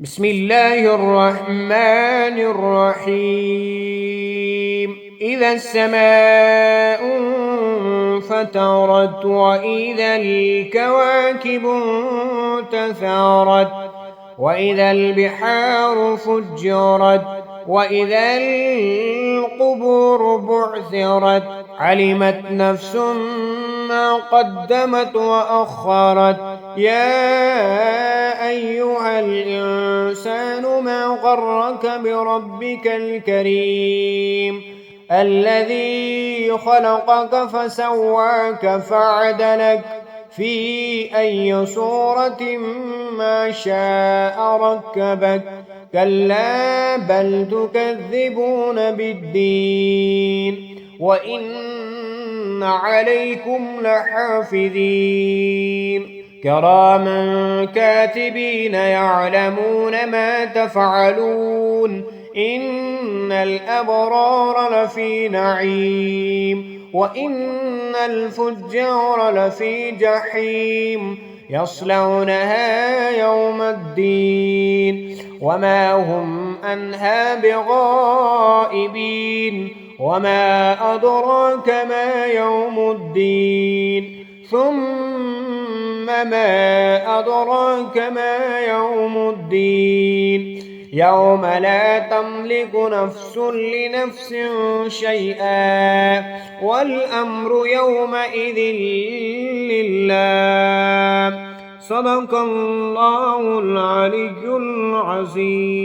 بسم الله الرحمن الرحيم إذا السماء انفطرت وإذا الكواكب انتثرت وإذا البحار فجرت وإذا القبور بعثرت علمت نفس ما قدمت وأخرت يا أيها الإنسان ما غرك بربك الكريم الذي خلقك فسواك فعدلك في أي صورة ما شاء ركبك كلا بل تكذبون بالدين وإن عليكم لحافظين كراما كاتبين يعلمون ما تفعلون إن الأبرار لفي نعيم وإن الفجار لفي جحيم يصلونها يوم الدين وما هم عنها بغائبين وما أدراك ما يوم الدين ثم ما أدراك ما يوم الدين يوم لا تملك نفس لنفس شيئا والأمر يومئذ لله صدق الله العلي العظيم.